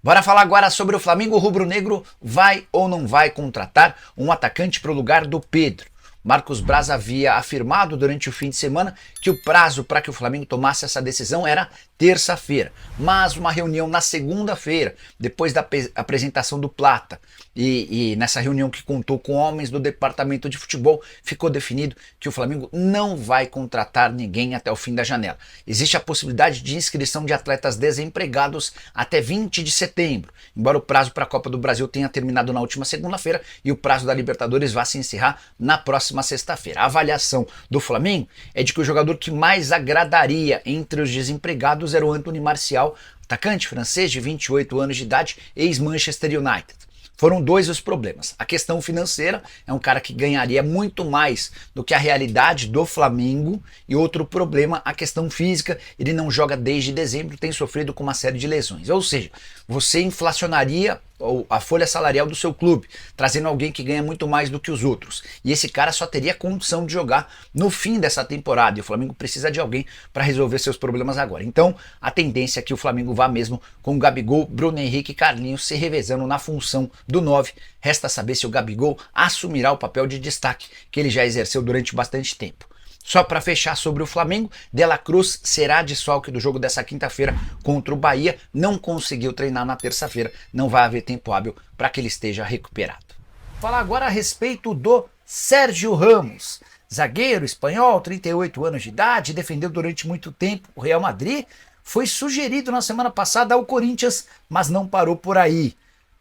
Bora falar agora sobre o Flamengo rubro-negro vai ou não vai contratar um atacante para o lugar do Pedro. Marcos Braz havia afirmado durante o fim de semana que o prazo para que o Flamengo tomasse essa decisão era terça-feira, mas uma reunião na segunda-feira, depois da apresentação do Plata, e nessa reunião que contou com homens do departamento de futebol, ficou definido que o Flamengo não vai contratar ninguém até o fim da janela. Existe a possibilidade de inscrição de atletas desempregados até 20 de setembro, embora o prazo para a Copa do Brasil tenha terminado na última segunda-feira e o prazo da Libertadores vá se encerrar na próxima sexta-feira. A avaliação do Flamengo é de que o jogador que mais agradaria entre os desempregados era o Anthony Martial, atacante francês de 28 anos de idade, ex-Manchester United. Foram dois os problemas. A questão financeira, é um cara que ganharia muito mais do que a realidade do Flamengo, e outro problema, a questão física, ele não joga desde dezembro, tem sofrido com uma série de lesões. Ou seja, você inflacionaria a folha salarial do seu clube, trazendo alguém que ganha muito mais do que os outros. E esse cara só teria condição de jogar no fim dessa temporada, e o Flamengo precisa de alguém para resolver seus problemas agora. Então, a tendência é que o Flamengo vá mesmo com o Gabigol, Bruno Henrique e Carlinhos se revezando na função do 9. Resta saber se o Gabigol assumirá o papel de destaque que ele já exerceu durante bastante tempo. Só para fechar sobre o Flamengo, De La Cruz será desfalque do jogo dessa quinta-feira contra o Bahia. Não conseguiu treinar na terça-feira, não vai haver tempo hábil para que ele esteja recuperado. Falar agora a respeito do Sérgio Ramos. Zagueiro espanhol, 38 anos de idade, defendeu durante muito tempo o Real Madrid, foi sugerido na semana passada ao Corinthians, mas não parou por aí.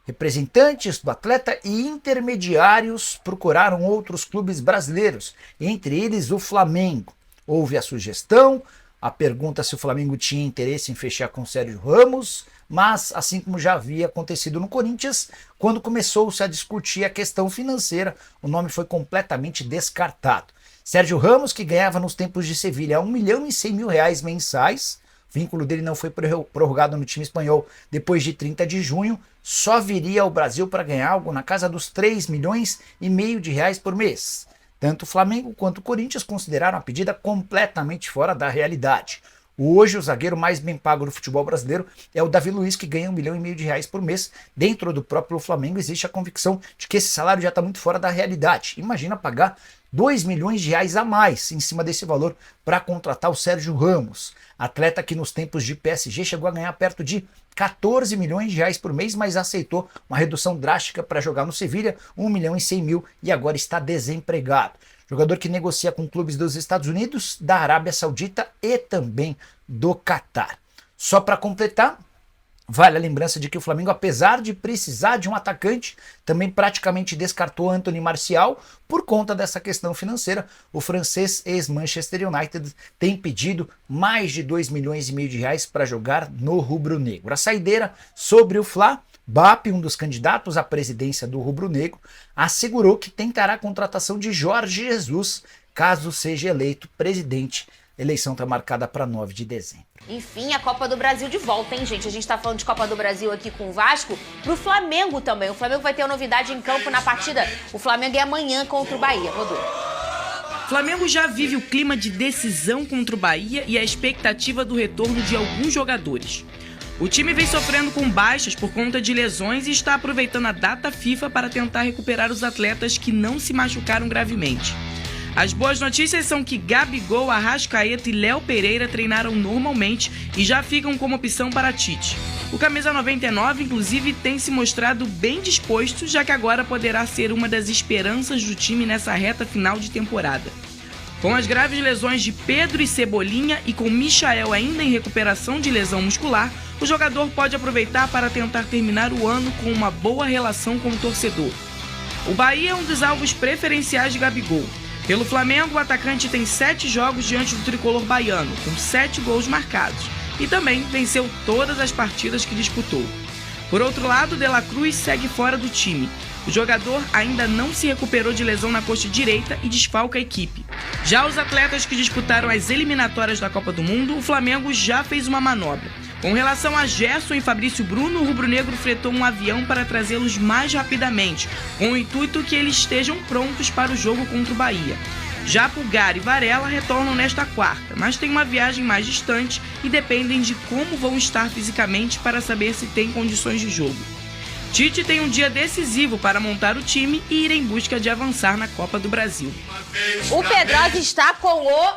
Representantes do atleta e intermediários procuraram outros clubes brasileiros, entre eles o Flamengo. Houve a sugestão, a pergunta se o Flamengo tinha interesse em fechar com Sérgio Ramos, mas assim como já havia acontecido no Corinthians, quando começou-se a discutir a questão financeira, o nome foi completamente descartado. Sérgio Ramos, que ganhava nos tempos de Sevilha R$1.100.000 mensais, o vínculo dele não foi prorrogado no time espanhol depois de 30 de junho, só viria ao Brasil para ganhar algo na casa dos R$3,5 milhões por mês. Tanto o Flamengo quanto o Corinthians consideraram a pedida completamente fora da realidade. Hoje o zagueiro mais bem pago do futebol brasileiro é o Davi Luiz, que ganha R$1,5 milhão por mês. Dentro do próprio Flamengo existe a convicção de que esse salário já está muito fora da realidade. Imagina pagar R$2 milhões a mais em cima desse valor para contratar o Sérgio Ramos, atleta que nos tempos de PSG chegou a ganhar perto de R$14 milhões por mês, mas aceitou uma redução drástica para jogar no Sevilha, R$1,1 milhão, e agora está desempregado. Jogador que negocia com clubes dos Estados Unidos, da Arábia Saudita e também do Catar. Só para completar, vale a lembrança de que o Flamengo, apesar de precisar de um atacante, também praticamente descartou Anthony Martial por conta dessa questão financeira. O francês ex-Manchester United tem pedido mais de R$2,5 milhões para jogar no rubro-negro. A saideira sobre o Fla, BAP, um dos candidatos à presidência do rubro-negro, assegurou que tentará a contratação de Jorge Jesus, caso seja eleito presidente. A eleição está marcada para 9 de dezembro. Enfim, a Copa do Brasil de volta, hein, gente? A gente tá falando de Copa do Brasil aqui com o Vasco, pro Flamengo também. O Flamengo vai ter uma novidade em campo na partida. O Flamengo é amanhã contra o Bahia. Rodou. O Flamengo já vive o clima de decisão contra o Bahia e a expectativa do retorno de alguns jogadores. O time vem sofrendo com baixas por conta de lesões e está aproveitando a data FIFA para tentar recuperar os atletas que não se machucaram gravemente. As boas notícias são que Gabigol, Arrascaeta e Léo Pereira treinaram normalmente e já ficam como opção para Tite. O camisa 99, inclusive, tem se mostrado bem disposto, já que agora poderá ser uma das esperanças do time nessa reta final de temporada. Com as graves lesões de Pedro e Cebolinha e com Michael ainda em recuperação de lesão muscular, o jogador pode aproveitar para tentar terminar o ano com uma boa relação com o torcedor. O Bahia é um dos alvos preferenciais de Gabigol. Pelo Flamengo, o atacante tem 7 jogos diante do tricolor baiano, com 7 gols marcados, e também venceu todas as partidas que disputou. Por outro lado, De La Cruz segue fora do time. O jogador ainda não se recuperou de lesão na coxa direita e desfalca a equipe. Já os atletas que disputaram as eliminatórias da Copa do Mundo, o Flamengo já fez uma manobra. Com relação a Gerson e Fabrício Bruno, o rubro-negro fretou um avião para trazê-los mais rapidamente, com o intuito que eles estejam prontos para o jogo contra o Bahia. Já Pulgar e Varela retornam nesta quarta, mas têm uma viagem mais distante e dependem de como vão estar fisicamente para saber se têm condições de jogo. Tite tem um dia decisivo para montar o time e ir em busca de avançar na Copa do Brasil. O Pedrosa está com o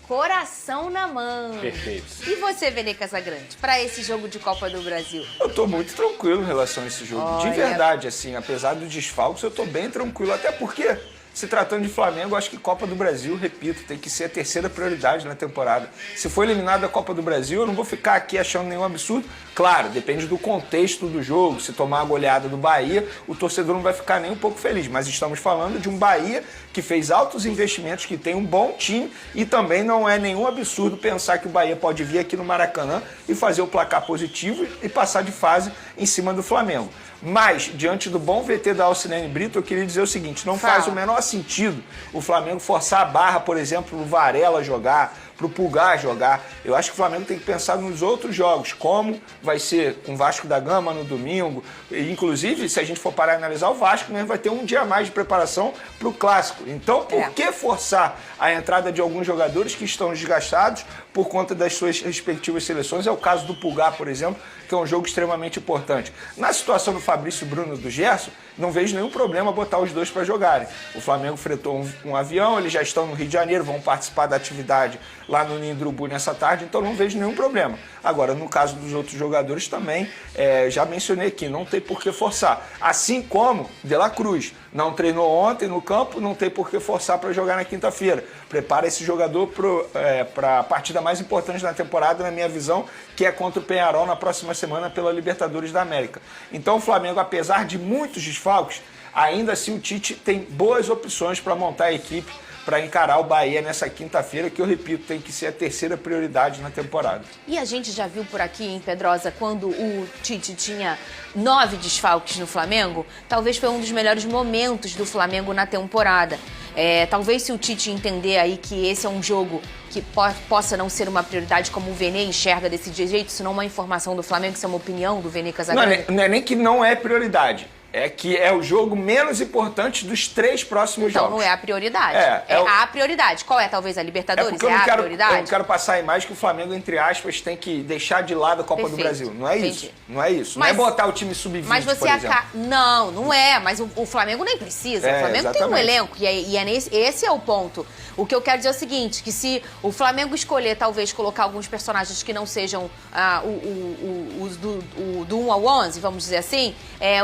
coração na mão. Perfeito. E você, Vene Casagrande, para esse jogo de Copa do Brasil? Eu tô muito tranquilo em relação a esse jogo. Olha. De verdade, assim, apesar dos desfalques, eu tô bem tranquilo. Até porque, se tratando de Flamengo, acho que Copa do Brasil, repito, tem que ser a terceira prioridade na temporada. Se for eliminado da Copa do Brasil, eu não vou ficar aqui achando nenhum absurdo. Claro, depende do contexto do jogo. Se tomar a goleada do Bahia, o torcedor não vai ficar nem um pouco feliz. Mas estamos falando de um Bahia que fez altos investimentos, que tem um bom time e também não é nenhum absurdo pensar que o Bahia pode vir aqui no Maracanã e fazer o placar positivo e passar de fase em cima do Flamengo. Mas, diante do bom VT da Alcinene Brito, eu queria dizer o seguinte, não faz o menor sentido o Flamengo forçar a barra, por exemplo, no Varela jogar, pro Pulgar jogar. Eu acho que o Flamengo tem que pensar nos outros jogos, como vai ser com o Vasco da Gama no domingo. E, inclusive, se a gente for parar e analisar, o Vasco mesmo vai ter um dia a mais de preparação pro Clássico. Então, por que forçar a entrada de alguns jogadores que estão desgastados por conta das suas respectivas seleções? É o caso do Pulgar, por exemplo, que é um jogo extremamente importante. Na situação do Fabrício Bruno e do Gerson, não vejo nenhum problema botar os dois para jogarem. O Flamengo fretou um avião, eles já estão no Rio de Janeiro, vão participar da atividade lá no Ninho do Urubu nessa tarde, então não vejo nenhum problema. Agora, no caso dos outros jogadores também, já mencionei aqui, não tem por que forçar. Assim como De La Cruz não treinou ontem no campo, não tem por que forçar para jogar na quinta-feira. Prepara esse jogador para a partida mais importante da temporada, na minha visão, que é contra o Peñarol na próxima semana pela Libertadores da América. Então o Flamengo, apesar de muitos desfalques, ainda assim o Tite tem boas opções para montar a equipe para encarar o Bahia nessa quinta-feira, que eu repito, tem que ser a terceira prioridade na temporada. E a gente já viu por aqui em Pedrosa, quando o Tite tinha 9 desfalques no Flamengo, talvez foi um dos melhores momentos do Flamengo na temporada. Talvez se o Tite entender aí que esse é um jogo que possa não ser uma prioridade como o Vene enxerga desse jeito, isso não é uma informação do Flamengo, isso é uma opinião do Vene Casagrande. Não é nem que não é prioridade. É que é o jogo menos importante dos 3 próximos jogos. Então não é a prioridade. É a prioridade. Qual é, talvez, a Libertadores? Eu a prioridade? Eu não quero passar a imagem que o Flamengo, entre aspas, tem que deixar de lado a Copa do Brasil. Não é isso. Não é isso. Mas, não é botar o time sub-20, mas você por exemplo. Não é. Mas o Flamengo nem precisa. O Flamengo tem um elenco. Esse é o ponto. O que eu quero dizer é o seguinte, que se o Flamengo escolher, talvez, colocar alguns personagens que não sejam os do 1 ao 11, vamos dizer assim,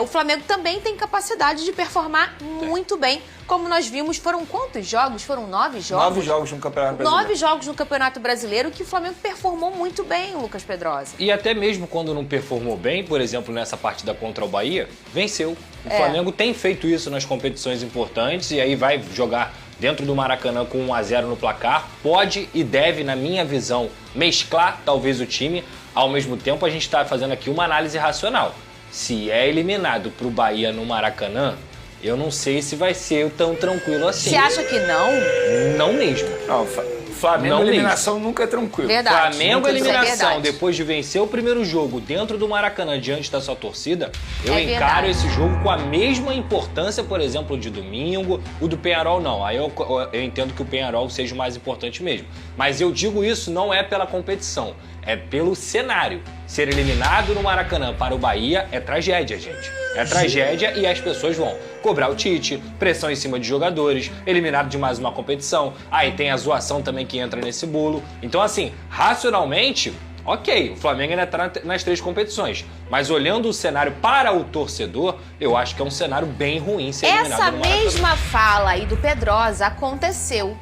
o Flamengo também tem capacidade de performar muito bem. Como nós vimos, foram quantos jogos? Foram 9 jogos? 9 jogos no Campeonato Brasileiro. 9 jogos no Campeonato Brasileiro que o Flamengo performou muito bem, Lucas Pedrosa. E até mesmo quando não performou bem, por exemplo, nessa partida contra o Bahia, venceu. O Flamengo tem feito isso nas competições importantes e aí vai jogar dentro do Maracanã com 1-0 no placar. Pode e deve, na minha visão, mesclar talvez o time. Ao mesmo tempo, a gente está fazendo aqui uma análise racional. Se é eliminado pro Bahia no Maracanã, eu não sei se vai ser tão tranquilo assim. Você acha que não? Não mesmo. Não, Flamengo, eliminação nunca é tranquilo. Verdade. Flamengo, eliminação, depois de vencer o primeiro jogo dentro do Maracanã, diante da sua torcida, eu encaro esse jogo com a mesma importância, por exemplo, de domingo. O do Peñarol não. Aí eu entendo que o Peñarol seja o mais importante mesmo. Mas eu digo isso não é pela competição, é pelo cenário. Ser eliminado no Maracanã para o Bahia é tragédia, gente. É tragédia e as pessoas vão cobrar o Tite, pressão em cima de jogadores, eliminado de mais uma competição. Aí tem a zoação também que entra nesse bolo. Então, assim, racionalmente, ok, o Flamengo ainda está nas 3 competições. Mas olhando o cenário para o torcedor, eu acho que é um cenário bem ruim ser eliminado no Maracanã. Essa mesma fala aí do Pedrosa aconteceu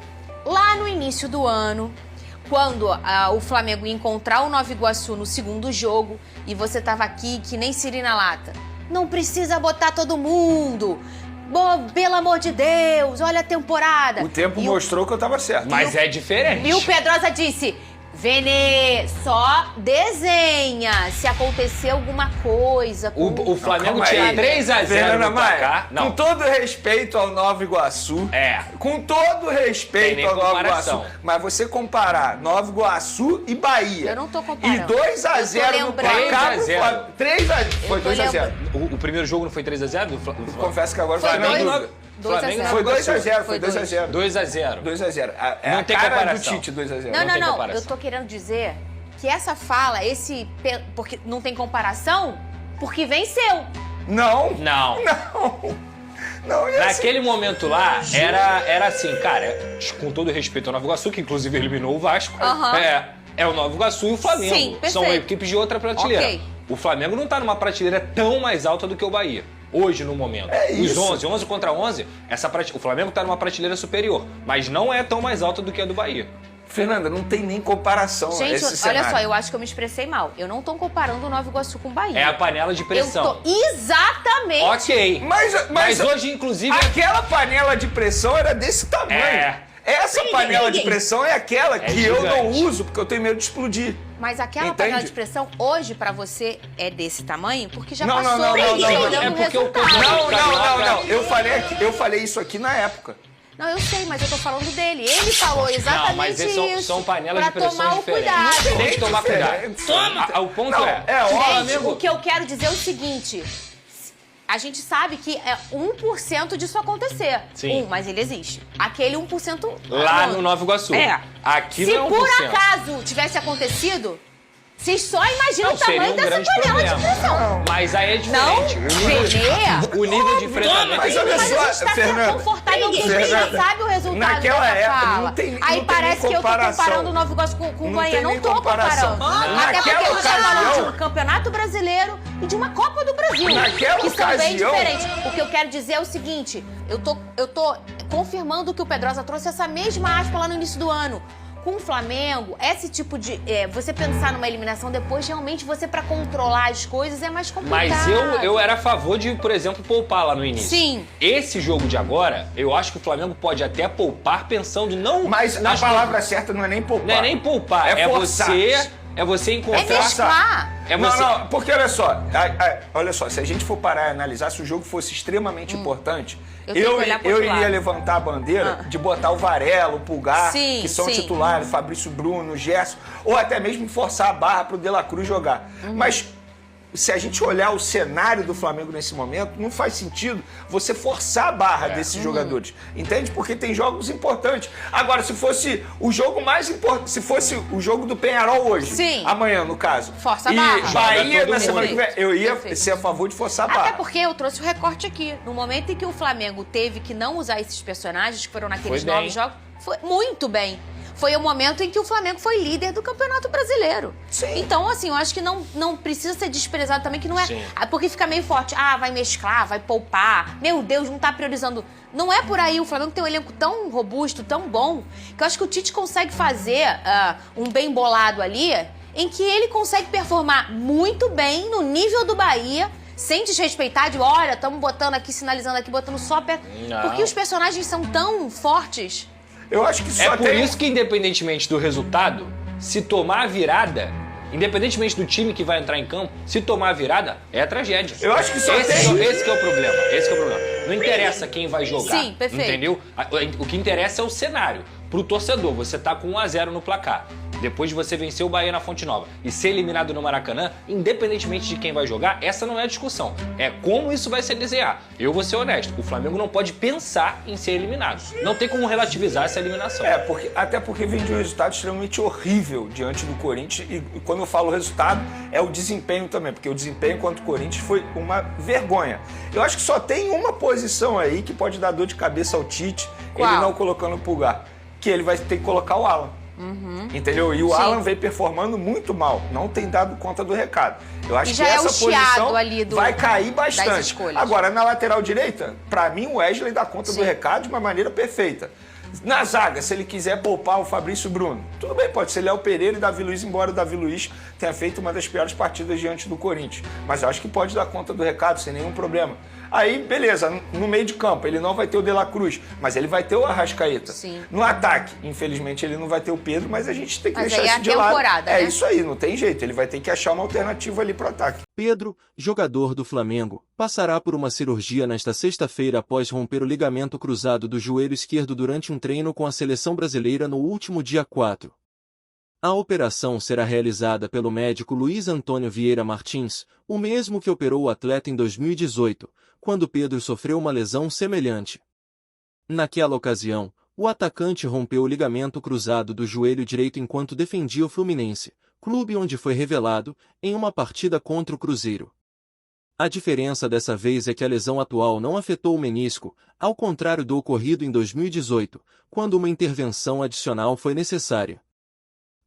lá no início do ano, quando o Flamengo ia encontrar o Nova Iguaçu no segundo jogo e você tava aqui que nem siri na lata. Não precisa botar todo mundo. Pelo amor de Deus, olha a temporada. O tempo mostrou que eu tava certo. Mas é diferente. E o Pedrosa disse, Vene, só desenha se acontecer alguma coisa. O Flamengo tinha 3-0 no placar. Com todo respeito ao Nova Iguaçu. Com todo respeito ao Nova Iguaçu. Mas você comparar Nova Iguaçu e Bahia. Eu não tô comparando. E 2-0 no placar. 3-0. Foi 2-0. O primeiro jogo não foi 3-0? Confesso que agora foi Flamengo. Flamengo Foi 2x0, Foi 2x0. 2x0. 2x0. Não a tem cara comparação. do Tite, 2x0. Não. comparação. Eu tô querendo dizer que essa fala, porque não tem comparação, porque venceu. Não. Não, Naquele momento lá, era assim, cara, com todo respeito ao Nova Iguaçu, que inclusive eliminou o Vasco, é o Nova Iguaçu e o Flamengo. Sim, são equipes de outra prateleira. Ok. O Flamengo não tá numa prateleira tão mais alta do que o Bahia. Hoje, no momento. Isso. Os 11 contra 11, o Flamengo tá numa prateleira superior, mas não é tão mais alta do que a do Bahia. Fernanda, não tem nem comparação Gente, esse olha cenário. só, eu acho que eu me expressei mal. Eu não tô comparando o Nova Iguaçu com o Bahia. É a panela de pressão. Exatamente. Ok. Mas hoje, inclusive... Aquela panela de pressão era desse tamanho. Essa panela de pressão é aquela que eu não uso, porque eu tenho medo de explodir. Mas aquela Entende? panela de pressão, hoje, pra você, é desse tamanho? Porque já Não, passou não. e tá É olhando o porque o resultado. Não. Eu falei isso aqui na época. Não, eu sei, mas eu tô falando dele. Ele falou exatamente Não, mas isso. são panelas de pra pressão tomar o diferentes. cuidado. Tem que tomar cuidado. O ponto é óbvio. Gente, o que eu quero dizer é o seguinte. A gente sabe que é 1% disso acontecer. Sim. Mas ele existe. Aquele 1%... Lá no Nova Iguaçu. Aqui Se não é 1%. por acaso tivesse acontecido, vocês só imaginam Não, o tamanho seria um dessa grande panela de problema. pressão. Mas aí é Não, diferente. O nível de enfrentamento... Mas olha Mas só, a gente tá Fernanda, confortável porque a gente já Fernanda, sabe o resultado naquela dessa época, fala. não tem Aí parece nem que eu tô comparação. comparando o Nova Iguaçu com o Não Bahia. tem Não nem tô comparação. comparando. Até porque Naquela a gente tá falando de ocasião- um campeonato brasileiro e de uma Copa do Brasil. Naquela que são bem ocasião- diferentes. O que eu quero dizer é o seguinte, eu tô confirmando que o Pedrosa trouxe essa mesma aspa lá no início do ano. Com o Flamengo, esse tipo de... você pensar numa eliminação depois, realmente você, pra controlar as coisas, é mais complicado. Mas eu era a favor de, por exemplo, poupar lá no início. Sim. Esse jogo de agora, eu acho que o Flamengo pode até poupar pensando não... Mas a palavra certa não é nem poupar. Não é nem poupar, é forçar. você encontrar... É mesclar. É você... Não, porque olha só, se a gente for parar e analisar, se o jogo fosse extremamente importante, Eu tenho que olhar pro eu outro iria lado. levantar a bandeira de botar o Varela, o Pulgar, Sim, que são sim. titulares, Fabrício Bruno, Gerson, ou até mesmo forçar a barra pro De La Cruz jogar. Mas se a gente olhar o cenário do Flamengo nesse momento, não faz sentido você forçar a barra desses jogadores. Entende? Porque tem jogos importantes. Agora, se fosse o jogo mais importante, se fosse o jogo do Peñarol hoje, Sim. amanhã, no caso, Força a e barra. Bahia Joga na todo semana que mundo. vem, eu ia Perfeito. ser a favor de forçar a barra. Até porque eu trouxe o recorte aqui. No momento em que o Flamengo teve que não usar esses personagens, que foram naqueles Foi bem. 9 jogos, foi muito bem. Foi o momento em que o Flamengo foi líder do Campeonato Brasileiro. Sim. Então, assim, eu acho que não precisa ser desprezado também, que não é... Sim. Porque fica meio forte. Vai mesclar, vai poupar. Meu Deus, não tá priorizando. Não é por aí. O Flamengo tem um elenco tão robusto, tão bom, que eu acho que o Tite consegue fazer um bem bolado ali, em que ele consegue performar muito bem no nível do Bahia, sem desrespeitar de, olha, estamos botando aqui, sinalizando aqui, botando só perto. Não. Porque os personagens são tão fortes. Eu acho que só É por tem... isso que, independentemente do resultado, se tomar a virada, independentemente do time que vai entrar em campo, se tomar a virada, é tragédia. Eu acho que só esse tem... esse que é o problema. Esse que é o problema. Não interessa quem vai jogar. Sim, perfeito. Entendeu? O que interessa é o cenário. Pro torcedor, você tá com 1-0 no placar. Depois de você vencer o Bahia na Fonte Nova e ser eliminado no Maracanã, independentemente de quem vai jogar, essa não é a discussão. É como isso vai se desenhar. Eu vou ser honesto, o Flamengo não pode pensar em ser eliminado. Não tem como relativizar essa eliminação. Até porque vem de um resultado extremamente horrível diante do Corinthians. E quando eu falo resultado, é o desempenho também, porque o desempenho contra o Corinthians foi uma vergonha. Eu acho que só tem uma posição aí que pode dar dor de cabeça ao Tite, Qual? ele não colocando o Pulgar, que ele vai ter que colocar o Alan. Entendeu? E o Sim. Alan vem performando muito mal, não tem dado conta do recado. Eu acho E que já é essa o chiado posição ali vai cair das bastante. escolhas. Agora, na lateral direita, pra mim o Wesley dá conta do Sim. recado de uma maneira perfeita. Na zaga, se ele quiser poupar o Fabrício Bruno, tudo bem, pode ser Léo Pereira e Davi Luiz, embora o Davi Luiz tenha feito uma das piores partidas diante do Corinthians. Mas eu acho que pode dar conta do recado sem nenhum problema. Aí, beleza, no meio de campo, ele não vai ter o De La Cruz, mas ele vai ter o Arrascaeta. Sim. No ataque, infelizmente, ele não vai ter o Pedro, mas a gente tem que Mas deixar aí é isso de a lado. temporada, É né? isso aí, não tem jeito, ele vai ter que achar uma alternativa ali pro ataque. Pedro, jogador do Flamengo, passará por uma cirurgia nesta sexta-feira após romper o ligamento cruzado do joelho esquerdo durante um treino com a seleção brasileira no último dia 4. A operação será realizada pelo médico Luiz Antônio Vieira Martins, o mesmo que operou o atleta em 2018, quando Pedro sofreu uma lesão semelhante. Naquela ocasião, o atacante rompeu o ligamento cruzado do joelho direito enquanto defendia o Fluminense, clube onde foi revelado, em uma partida contra o Cruzeiro. A diferença dessa vez é que a lesão atual não afetou o menisco, ao contrário do ocorrido em 2018, quando uma intervenção adicional foi necessária.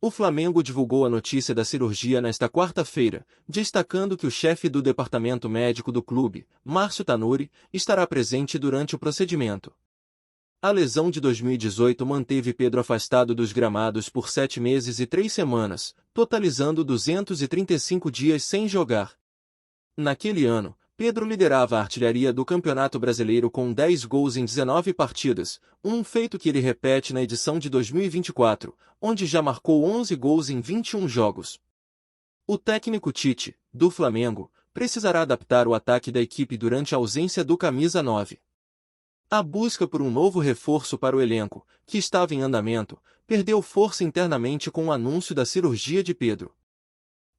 O Flamengo divulgou a notícia da cirurgia nesta quarta-feira, destacando que o chefe do departamento médico do clube, Márcio Tanuri, estará presente durante o procedimento. A lesão de 2018 manteve Pedro afastado dos gramados por 7 meses e 3 semanas, totalizando 235 dias sem jogar. Naquele ano, Pedro liderava a artilharia do Campeonato Brasileiro com 10 gols em 19 partidas, um feito que ele repete na edição de 2024, onde já marcou 11 gols em 21 jogos. O técnico Tite, do Flamengo, precisará adaptar o ataque da equipe durante a ausência do camisa 9. A busca por um novo reforço para o elenco, que estava em andamento, perdeu força internamente com o anúncio da cirurgia de Pedro.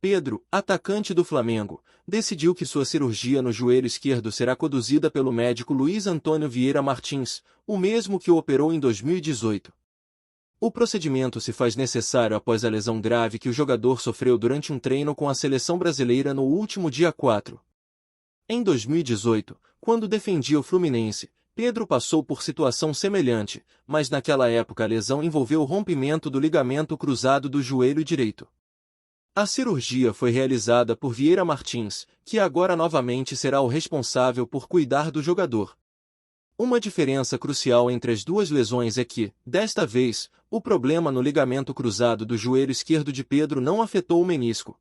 Pedro, atacante do Flamengo, decidiu que sua cirurgia no joelho esquerdo será conduzida pelo médico Luiz Antônio Vieira Martins, o mesmo que o operou em 2018. O procedimento se faz necessário após a lesão grave que o jogador sofreu durante um treino com a seleção brasileira no último dia 4. Em 2018, quando defendia o Fluminense, Pedro passou por situação semelhante, mas naquela época a lesão envolveu o rompimento do ligamento cruzado do joelho direito. A cirurgia foi realizada por Vieira Martins, que agora novamente será o responsável por cuidar do jogador. Uma diferença crucial entre as duas lesões é que, desta vez, o problema no ligamento cruzado do joelho esquerdo de Pedro não afetou o menisco.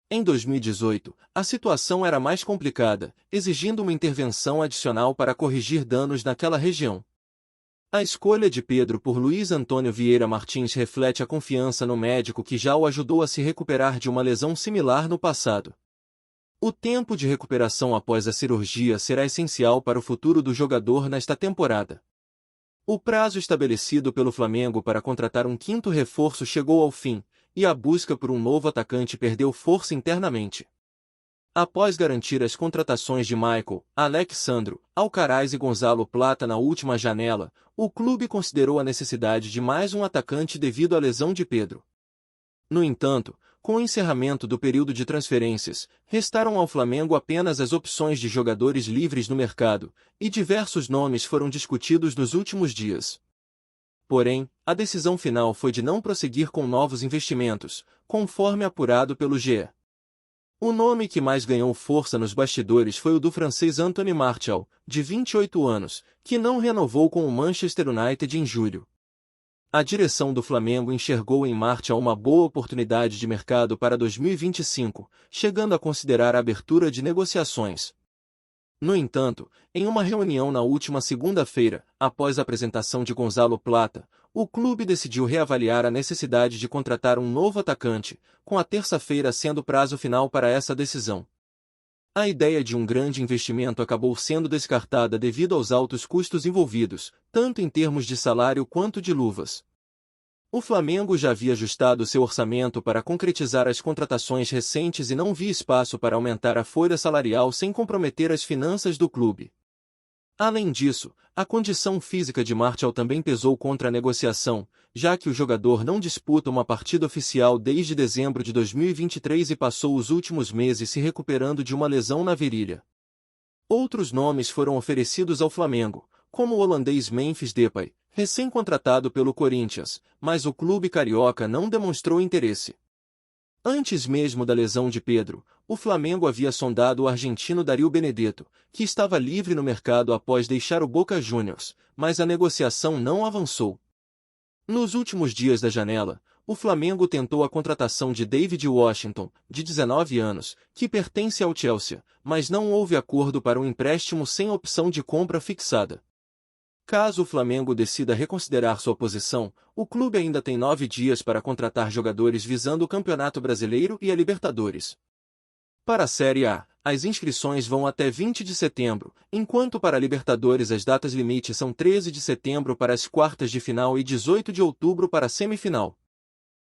Em 2018, a situação era mais complicada, exigindo uma intervenção adicional para corrigir danos naquela região. A escolha de Pedro por Luiz Antônio Vieira Martins reflete a confiança no médico que já o ajudou a se recuperar de uma lesão similar no passado. O tempo de recuperação após a cirurgia será essencial para o futuro do jogador nesta temporada. O prazo estabelecido pelo Flamengo para contratar um quinto reforço chegou ao fim, e a busca por um novo atacante perdeu força internamente. Após garantir as contratações de Michael, Alexandro, Alcaraz e Gonzalo Plata na última janela, o clube considerou a necessidade de mais um atacante devido à lesão de Pedro. No entanto, com o encerramento do período de transferências, restaram ao Flamengo apenas as opções de jogadores livres no mercado, e diversos nomes foram discutidos nos últimos dias. Porém, a decisão final foi de não prosseguir com novos investimentos, conforme apurado pelo GE. O nome que mais ganhou força nos bastidores foi o do francês Anthony Martial, de 28 anos, que não renovou com o Manchester United em julho. A direção do Flamengo enxergou em Martial uma boa oportunidade de mercado para 2025, chegando a considerar a abertura de negociações. No entanto, em uma reunião na última segunda-feira, após a apresentação de Gonzalo Plata, o clube decidiu reavaliar a necessidade de contratar um novo atacante, com a terça-feira sendo o prazo final para essa decisão. A ideia de um grande investimento acabou sendo descartada devido aos altos custos envolvidos, tanto em termos de salário quanto de luvas. O Flamengo já havia ajustado seu orçamento para concretizar as contratações recentes e não via espaço para aumentar a folha salarial sem comprometer as finanças do clube. Além disso, a condição física de Martial também pesou contra a negociação, já que o jogador não disputa uma partida oficial desde dezembro de 2023 e passou os últimos meses se recuperando de uma lesão na virilha. Outros nomes foram oferecidos ao Flamengo, como o holandês Memphis Depay, recém-contratado pelo Corinthians, mas o clube carioca não demonstrou interesse. Antes mesmo da lesão de Pedro, o Flamengo havia sondado o argentino Darío Benedetto, que estava livre no mercado após deixar o Boca Juniors, mas a negociação não avançou. Nos últimos dias da janela, o Flamengo tentou a contratação de David Washington, de 19 anos, que pertence ao Chelsea, mas não houve acordo para um empréstimo sem opção de compra fixada. Caso o Flamengo decida reconsiderar sua posição, o clube ainda tem 9 dias para contratar jogadores visando o Campeonato Brasileiro e a Libertadores. Para a Série A, as inscrições vão até 20 de setembro, enquanto para a Libertadores as datas limite são 13 de setembro para as quartas de final e 18 de outubro para a semifinal.